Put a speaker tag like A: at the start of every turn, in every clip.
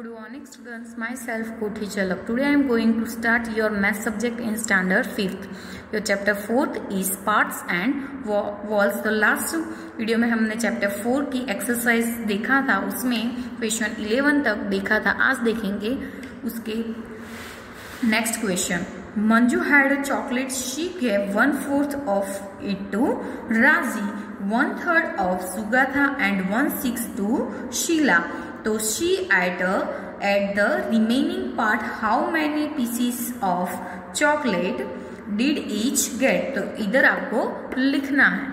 A: Good morning students, myself Kothi Chalak. Today I am going to start your math subject in standard 5th. Your chapter 4th is parts and walls. तो last video में हमने chapter 4 की exercise देखा था, उसमें question 11 तक देखा था. आज देखेंगे उसके next question. Manju had a chocolate, she gave 1/4 of it to Razi, 1/3 of Sugatha and 1/6 to Sheila. तो she ate the remaining part. How many pieces of chocolate did each get? तो इधर आपको लिखना है.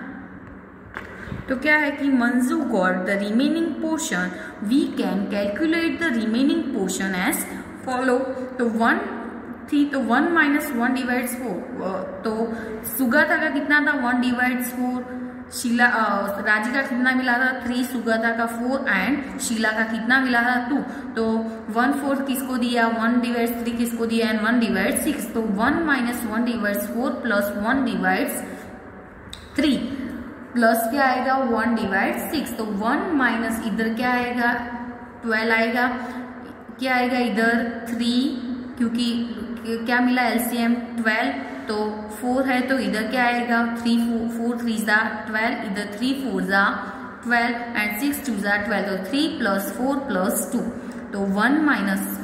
A: तो क्या है कि Manju got the remaining portion. We can calculate the remaining portion as follow. तो 1 थी तो 1 - 1 divides 4. तो सुगाथा का कितना था 1 divides 4. शीला राजी का कितना मिला था 3, सुगाथा का 4 एंड शीला का कितना मिला था 2. तो 1/4 किसको दिया 1 divides 3 किसको दिया एंड 1 divides 6. तो 1 - 1 divides 4 प्लस 1 divides 3 प्लस क्या आएगा 1 divides 6. तो 1 माइनस इधर क्या आएगा 12 आएगा. क्या आएगा इधर 3, क्योंकि क्या मिला एलसीएम 12. तो 4 है तो इधर क्या आएगा 3 4 3 12, इधर 3 4 12 एंड 6 2 12. तो 3 + 4 + 2. तो 1 -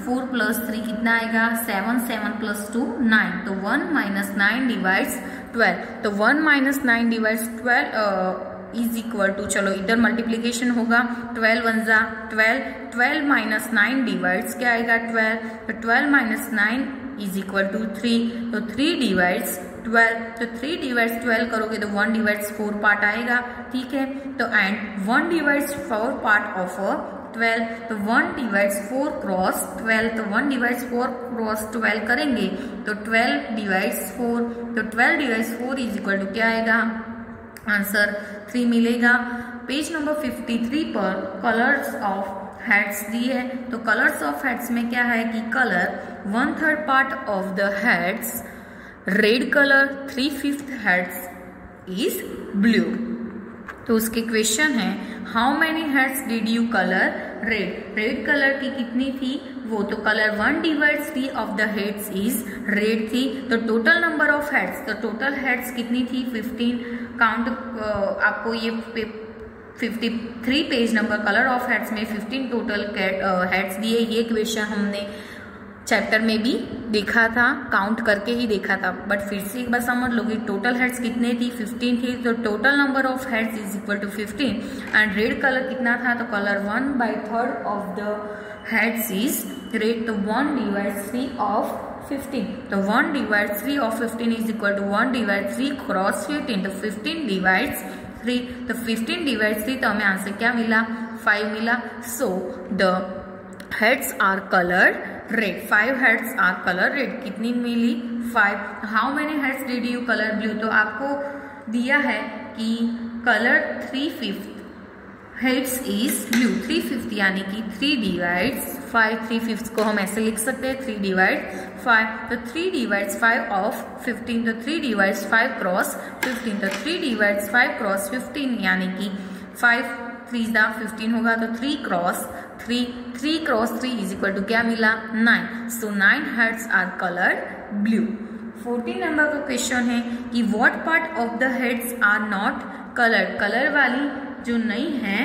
A: 4 + 3 कितना आएगा 7 7 + 2 9. तो 1 - 9 divides 12. तो 1 - 9 divides 12 इज इक्वल टू, चलो इधर मल्टीप्लीकेशन होगा 12 1 12, 12 - 9 डिवाइड्स क्या आएगा 12. तो 12 - 9 इज इक्वल टू 3. तो 3 divides 12. तो 3 divides 12 करोगे तो 1 divides 4 पार्ट आएगा. ठीक है. तो एंड 1 divides 4 पार्ट ऑफ 12. तो 1 divides 4 क्रॉस 12. तो 1 divides 4 क्रॉस 12 करेंगे तो 12 divides 4. तो 12 divides 4 इज इक्वल टू क्या आएगा आंसर 3 मिलेगा. पेज नंबर 53 पर कलर्स ऑफ हेड्स दी है. तो कलर्स ऑफ हेड्स में क्या है कि colour 1/3 part of the heads red colour, 3/5 heads is blue. तो उसके क्वेश्चन है how many heads did you colour red. Red colour की कितनी थी वो, तो colour 1 divides 3 of the heads is red थी. तो टोटल नंबर ऑफ हेड्स, तो टोटल हेड्स कितनी थी 15. काउंट आपको ये 53 page number colour of heads में 15 टोटल हेड्स दिए. ये क्वेश्चन हमने चैप्टर में भी देखा था, काउंट करके ही देखा था, बट फिर से एक बार समझ लो कि टोटल हेड्स कितने थी 15 थी. तो total number of heads is equal to 15. And red colour कितना था तो colour 1/3 of the heads is red. तो 1 divides 3 of 15. तो 1 divides 3 of 15 is equal to 1 divides 3 cross 15. तो 15 divides 3. तो 15 divides 3 तो हमें आंसर क्या मिला 5 मिला. So the heads are coloured red. 5 heads are colour red. कितनी मिली 5. How many heads did you colour blue. तो आपको दिया है कि कलर 3/5 हेड्स इज ब्लू. 3/5 यानी कि 3 divides 5. 3/5 को हम ऐसे लिख सकते हैं 3 divides 5. तो 3 divides 5 of 15. तो 3 divides 5 क्रॉस 15. तो 3 divides 5 क्रॉस 15 यानी कि 5 3 15 होगा. तो 3 cross 3 3 cross 3 is equal to क्या मिला 9. So 9 heads are coloured blue. 14 number का क्वेश्चन है कि what part of the heads are not coloured. Colour वाली जो नहीं है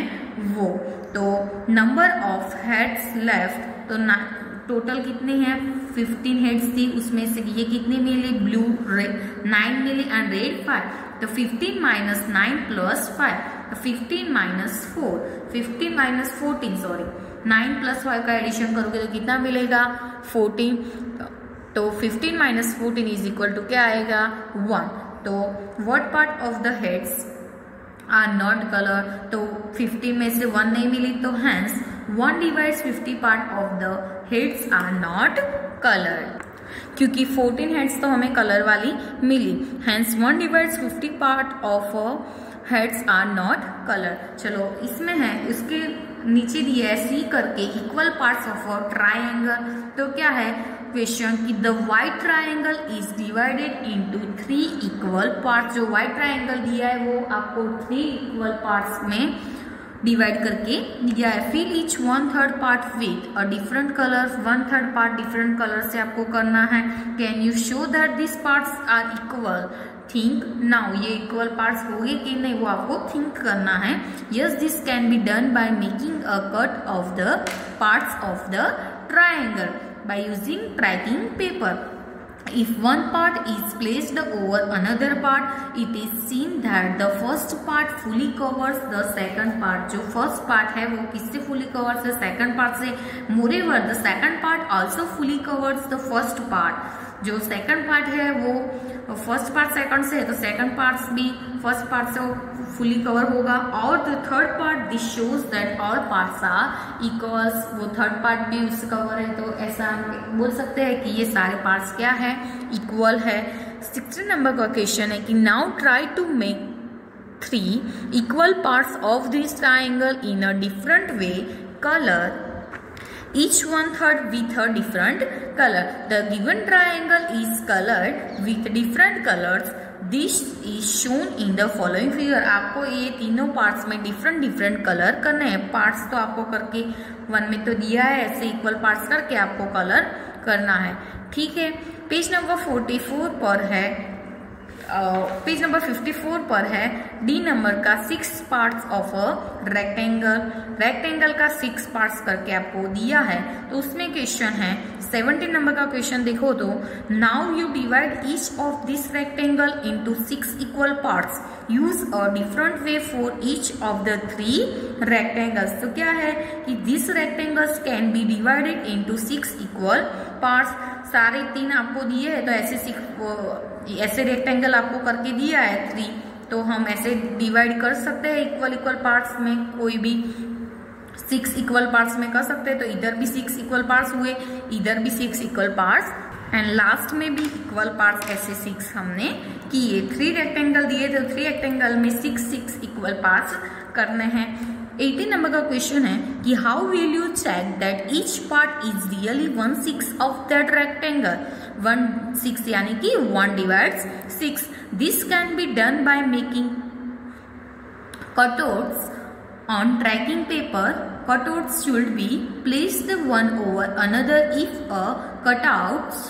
A: वो. तो नंबर ऑफ हेड्स लेफ्ट, तो टोटल कितने हैं 15 हेड्स थी, उसमें से ये कितने मिले ब्लू 9 मिले एंड रेड 5. तो 15 - 9 + 5. तो 15 - 4 15 - 14 सॉरी 9 + 5 का एडिशन करोगे तो कितना मिलेगा 14. तो 15 - 14 इज इक्वल टू क्या आएगा 1. तो what part of the heads are not colour. तो 50 में से 1 नहीं मिली तो hence 1 divides 50 part of the heads are not coloured. क्योंकि 14 हेड्स तो हमें कलर वाली मिली, hence 1 divides 50 part of heads are not colour. चलो इसमें है इसके नीचे दिया है सी करके equal parts of a triangle. तो क्या है क्वेश्चन कि the white triangle is divided into 3 equal parts. जो व्हाइट ट्राइंगल दिया है वो आपको 3 इक्वल पार्ट्स में डिवाइड करके दिया है। Fill each 1/3 part with a different colour, 1/3 part different colour से आपको करना है। Can you show that this parts are equal, think now, ये इक्वल पार्ट्स होंगे कि नहीं वो आपको थिंक करना है। Yes this can be done by making a cut of the parts of the triangle by using tracking paper. If one part is placed over another part, it is seen that the first part fully covers the second part. जो first part है वो किससे fully covers है? second part से। Moreover, the second part also fully covers the first part. जो second part है वो first part second से है, तो second parts भी first part से fully cover होगा। और the third part this shows that all parts are equals, वो third part भी उससे cover है, तो ऐसा हम बोल सकते हैं कि ये सारे parts क्या है? इक्वल है। 16 नंबर का क्वेश्चन है कि now try to make 3 equal parts of this triangle in a different way, colour each 1/3 with a different color. The given triangle is colored with different colors. This is shown in the following figure. आपको ये तीनों parts में different colour करने हैं। Parts तो आपको करके 1 में तो दिया है, ऐसे इक्वल पार्ट्स करके आपको कलर करना है। ठीक है, पेज नंबर 44 पर है, पेज नंबर 54 पर है डी नंबर का 6 parts of a rectangle. Rectangle का 6 पार्ट्स करके आपको दिया है, तो उसमें क्वेश्चन है 17 नंबर का क्वेश्चन देखो तो, now you divide each of this rectangle into 6 equal parts, use a different way for each of the 3 rectangles. तो क्या है कि this rectangles can be divided into 6 equal parts. सारे 3 आपको दिए है, तो ऐसे रेक्टेंगल आपको करके दिया है 3, तो हम ऐसे डिवाइड कर सकते हैं इक्वल पार्ट्स में, कोई भी 6 इक्वल पार्ट्स में कर सकते हैं। तो इधर भी 6 इक्वल पार्ट्स हुए, इधर भी 6 इक्वल पार्ट्स, एंड लास्ट में भी इक्वल पार्ट्स ऐसे 6 हमने किए। 3 रेक्टेंगल दिए थे, 3 रेक्टेंगल में 6 इक्वल पार्ट्स करने हैं। 18 नंबर का क्वेश्चन है कि how will you check that each part is really 1/6 of that rectangle. 1/6 यानी कि 1 divides 6। This can be done by making cutouts on tracking paper. Cutouts should be placed one over another. If a cutouts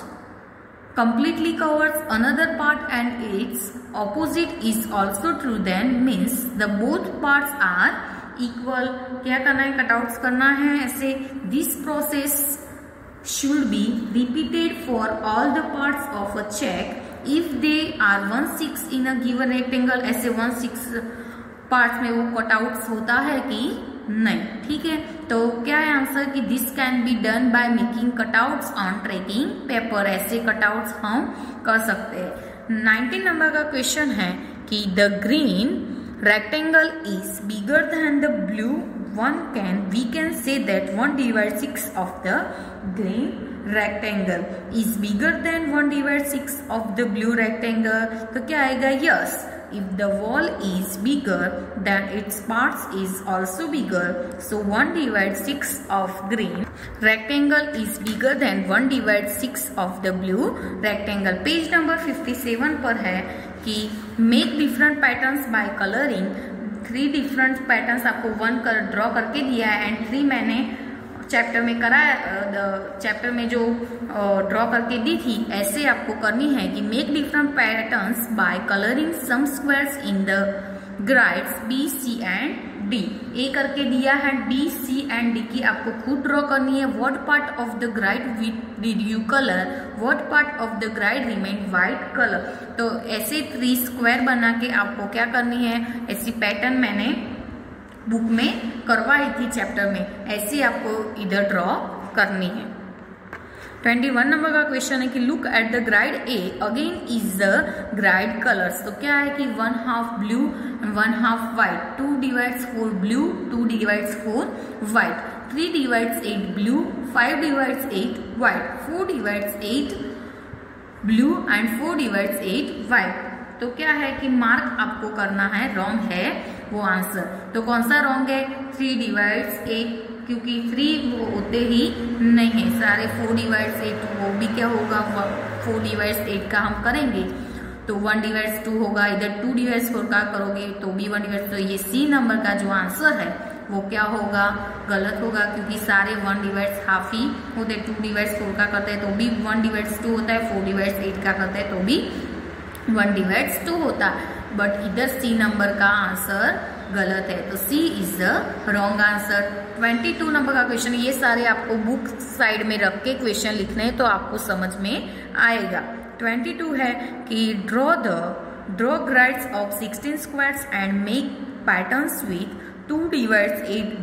A: completely covers another part and its opposite is also true, then means the both parts are equal. क्या करना है? Cutouts करना है ऐसे। This process should be repeated for all the parts of a check if they are 1/6 in a given rectangle. ऐसे 1/6 parts में वो cutouts होता है कि नहीं। ठीक है, तो क्या है आंसर कि this can be done by making cutouts on tracking paper. ऐसे कटआउट्स हम कर सकते हैं। 19 नंबर का क्वेश्चन है कि the green rectangle is bigger than the blue one, we can say that 1/6 of the green rectangle is bigger than 1/6 of the blue rectangle. तो क्या आएगा? yes, if the wall is bigger then its parts is also bigger, so 1/6 of green rectangle is bigger than 1/6 of the blue rectangle. Page number 57 पर है कि make different patterns by colouring. 3 different patterns आपको 1 draw करके दिया है, and 3 मैंने chapter में कराया, चैप्टर में जो ड्रॉ करके दी थी, ऐसे आपको करनी है कि make different patterns by colouring some squares in the grids B, C and D. A करके दिया है, बी, सी एंड डी की आपको खुद ड्रॉ करनी है। What part of the grid did you colour, what part of the grid remain white colour. तो ऐसे 3 स्क्वायर बना के आपको क्या करनी है, ऐसी पैटर्न मैंने बुक में करवाई थी चैप्टर में, ऐसे आपको इधर ड्रॉ करनी है। 21 नंबर का क्वेश्चन है कि look at the grid A, again is the grid colours. तो क्या है कि 1/2 blue and 1/2 white, 2 divides 4 blue, 2 divides 4 white, 3 divides 8 blue, 5 divides 8 white, 4 divides 8 blue and 4 divides 8 white. तो क्या है कि मार्क आपको करना है, रॉन्ग है वो आंसर। तो कौन सा रॉन्ग है? 3 divides 8, क्योंकि 3 वो होते ही नहीं है, सारे 4 divides 8 वो भी क्या होगा, 4 divides 8 का हम करेंगे तो 1 divides 2 होगा, इधर 2 divides 4 का करोगे तो भी 1 divides, तो ये सी नंबर का जो आंसर है वो क्या होगा, गलत होगा, क्योंकि सारे 1 डिवाइड्स हाफ ही होते हैं। 2 डिवाइड्स 4 का करते हैं तो भी 1 डिवाइड्स 2 होता है, 4 डिवाइड्स 8 का करते हैं तो भी 1 डिवाइड्स 2 होता है। बट इधर सी नंबर का आंसर गलत है, तो C is the wrong answer. 22 number का क्वेश्चन, ये सारे आपको बुक साइड में रख के क्वेश्चन लिखने हैं तो आपको समझ में आएगा। 22 है कि draw grids of 16 squares and make patterns with 2 divides 8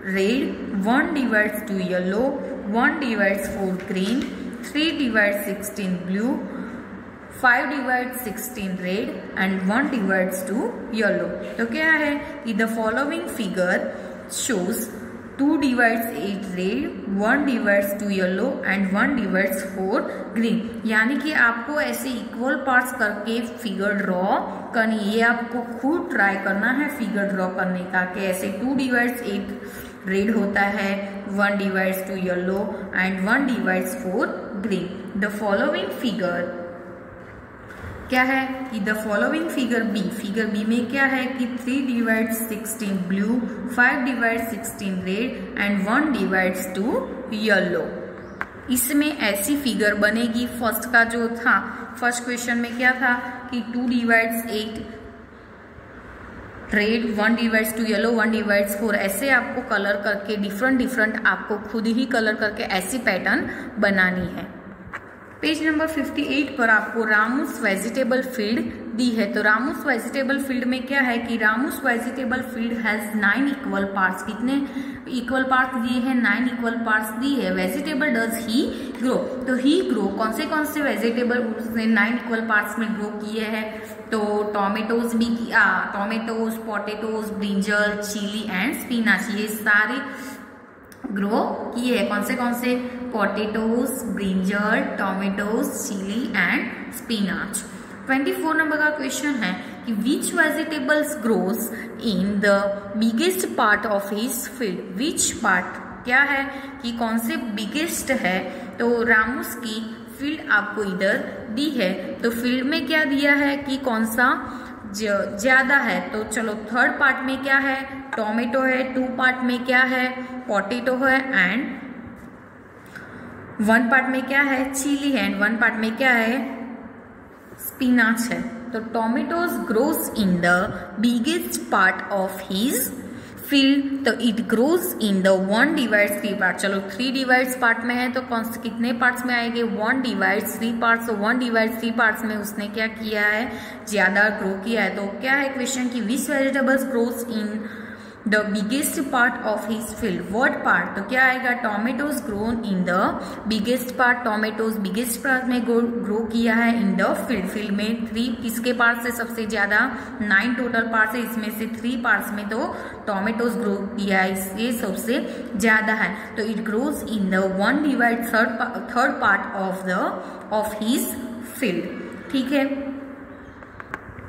A: red, 1 divides 2 yellow, 1 divides 4 green, 3 divides 16 blue, 5 divides 16 red and 1 divides 2 yellow. तो क्या है कि the following figure shows 2 divides 8 red, 1 divides 2 yellow and 1 divides 4 green. यानी कि आपको ऐसे equal parts करके figure draw करनी, ये आपको खुद ट्राई करना है फिगर ड्रॉ करने का कि ऐसे 2 डिवाइड्स 8 रेड होता है, 1 divides 2 yellow and 1 divides 4 green. The following figure क्या है कि द फॉलोइंग फिगर बी में क्या है कि 3 divides 16 blue, 5 divides 16 red and 1 divides 2 yellow. इसमें ऐसी फिगर बनेगी। फर्स्ट का जो था, फर्स्ट क्वेश्चन में क्या था कि 2 divides 8 red, 1 divides 2 yellow, 1 divides 4, ऐसे आपको कलर करके डिफरेंट आपको खुद ही कलर करके ऐसी पैटर्न बनानी है। पेज नंबर 58 पर आपको रामूस वेजिटेबल फील्ड दी है। तो रामूस वेजिटेबल फील्ड में क्या है कि Ramu's vegetable field has 9 equal parts. कितने इक्वल पार्ट्स दिए हैं? 9 इक्वल पार्ट्स दी है। वेजिटेबल डज ही ग्रो, तो ही ग्रो कौन से वेजिटेबल उसने 9 इक्वल पार्ट्स में ग्रो किए हैं? तो टोमेटोज भी किया, tomatoes, potatoes, brinjal, chilli and spinach, ये सारे ग्रो किए हैं। कौन से? Potatoes, brinjal, tomatoes, chilli and spinach. 24 number का क्वेश्चन है कि which vegetables grows in the biggest part of his field. Which part क्या है कि कौन से बिगेस्ट है? तो रामूस की फील्ड आपको इधर दी है, तो फील्ड में क्या दिया है कि कौन सा ज्यादा है? तो चलो थर्ड पार्ट में क्या है? टोमेटो है। 2 पार्ट में क्या है? पोटैटो है एंड 1 पार्ट में क्या है? चिली है एंड 1 पार्ट में क्या है? स्पिनाच है। तो tomatoes grows in the biggest part of his field, तो it grows in the 1 divides 3 part. चलो 3 डिवाइड्स पार्ट में है तो कौन से कितने पार्ट्स में आएंगे? 1 डिवाइड्स 3 पार्ट्स। तो 1 डिवाइड्स 3 पार्ट्स में उसने क्या किया है? ज्यादा ग्रो किया है। तो क्या है क्वेश्चन की which vegetables grows in the biggest part of his field. What part? तो क्या आएगा? Tomatoes grown in the biggest part. Tomatoes biggest part में ग्रो किया है इन द फील्ड। फील्ड में 3 किसके पार्ट से सबसे ज्यादा? 9 टोटल पार्ट है, इसमें से 3 पार्ट्स में तो टोमेटोज ग्रो किया है, इससे सबसे ज्यादा है। तो it grows in the 1 divide third part of his field. ठीक है।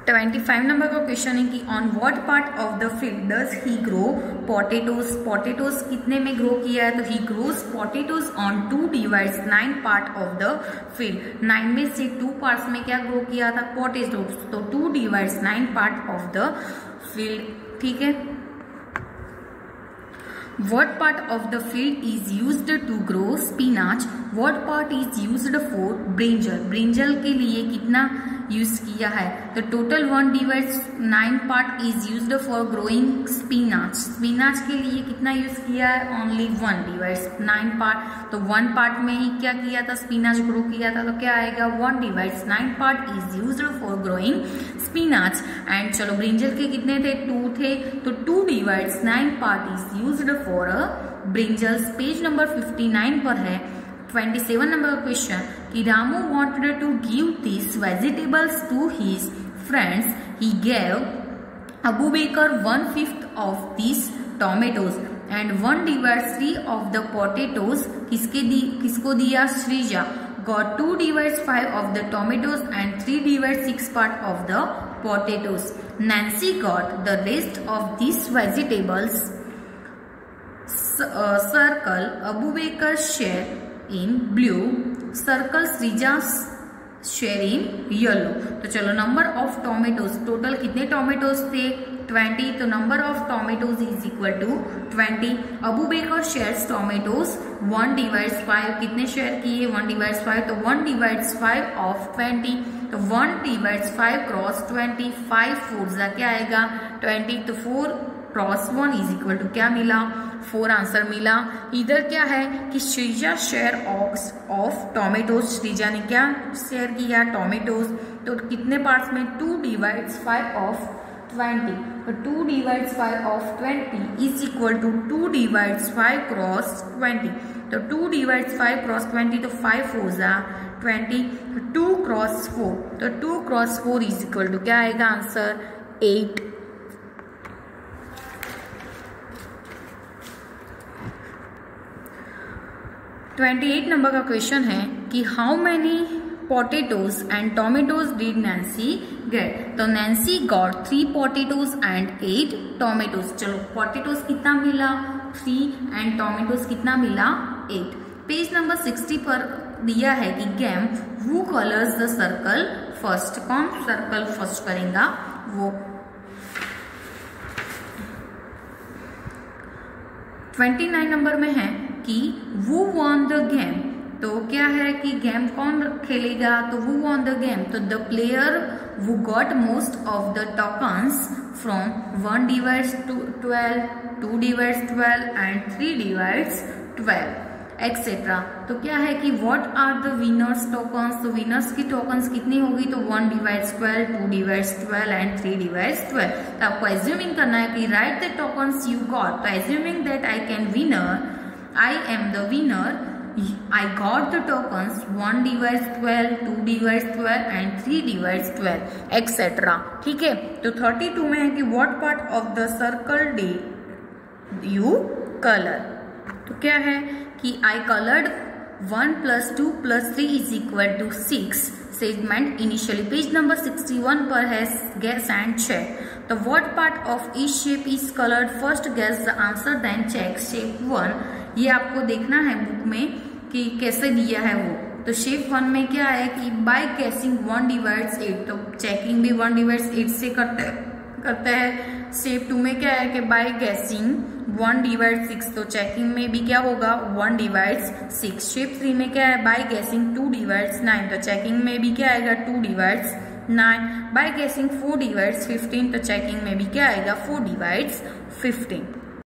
A: 25 नंबर का क्वेश्चन है कि on what part of the field does he grow potatoes. Potatoes कितने में ग्रो किया है? तो ही grows potatoes on 2 divides 9 part of the field. 9 में से 2 पार्ट्स में क्या ग्रो किया था? पोटैटोज। तो 2 divides 9 part of the field. ठीक है। What part of the field is used to grow spinach? What part is used for brinjal? brinjal के लिए कितना यूज किया है? तो total 1 divides 9 part is used for growing spinach. Spinach के लिए कितना यूज किया है? Only 1 divides 9 part. तो 1 पार्ट में ही क्या किया था? स्पिनाच ग्रो किया था। तो क्या आएगा? 1 divides 9 part is used for growing spinach. And चलो ब्रिंजल के कितने थे? 2 थे। तो 2 divides 9 part is used for brinjals. Page number 59 पर है। 27 नंबर का क्वेश्चन कि Ramu wanted to give this vegetables to his friends. He gave Abu Bakar 1/5 of this tomatoes and 1 divides 3 of the potatoes. किसको दिया? Srija. Got 2 divides 5 of the tomatoes and 3 divides 6 part of the potatoes. Nancy got the rest of these vegetables. Circle Abu Baker's share in blue. Circle Srija's share in yellow. तो चलो number of tomatoes, total कितने tomatoes थे 20, तो number of tomatoes is equal to 20। Abu Bakar shares tomatoes 1/5, कितने share किए 1/5, तो 1/5 of 20, तो 1/5 cross 20, 5 4 क्या आएगा 20, तो 4 क्रॉस 1 इज इक्वल टू क्या मिला 4 आंसर मिला। इधर क्या है कि Srija share of tomatoes, Srija ने क्या शेयर किया टोमेटोज, तो कितने पार्ट्स में 2/5 ऑफ 20, तो 2/5 of 20 is equal to 2/5 cross 20, तो 2/5 क्रॉस 20, तो 5 4 20, 2 क्रॉस 4, तो 2 क्रॉस 4 इज इक्वल टू क्या आएगा आंसर 8। $28 नंबर का क्वेश्चन है कि how many potatoes and tomatoes did Nancy get, तो Nancy got 3 potatoes and 8 tomatoes. चलो पोटेटोज कितना मिला 3 एंड टोमेटोज कितना मिला 8। पेज नंबर 60 पर दिया है कि game who colours the circle first, कौन सर्कल फर्स्ट करेगा वो। 29 नंबर में है कि who won the game, तो क्या है कि गेम कौन खेलेगा, तो who won the game, तो the player who got most of the tokens from 1/12, 2/12 and 3/12 etcetera. तो क्या है कि what are the winners tokens, तो विनर्स की टोकन्स कितनी होगी, तो 1/12, 2/12 एंड 3/12। तो आपको एज्यूमिंग करना है कि write the tokens you got, तो assuming that I can winner, I am the winner, I got the tokens 1/12, 2/12 and 3/12 etcetera. ठीक है, तो 32 में है कि what part of the circle did you color, तो क्या है कि I colored 1 + 2 + 3 is equal to 6 segment initially. Page number 61 पर है guess and check, तो what part of each shape is colored, first guess the answer then check shape 1। ये आपको देखना है बुक में कि कैसे दिया है वो। तो शेप 1 में क्या है कि बाय गेसिंग 1/8, तो चेकिंग भी 1/8 से करते हैं। शेप 2 में क्या है कि बाय गेसिंग 1/6, तो चेकिंग में भी क्या होगा 1/6। शेप 3 में क्या है बाय गेसिंग 2/9, तो चेकिंग में भी क्या आएगा 2/9। बाय गेसिंग 4/15, तो चेकिंग में भी क्या आएगा 4/15।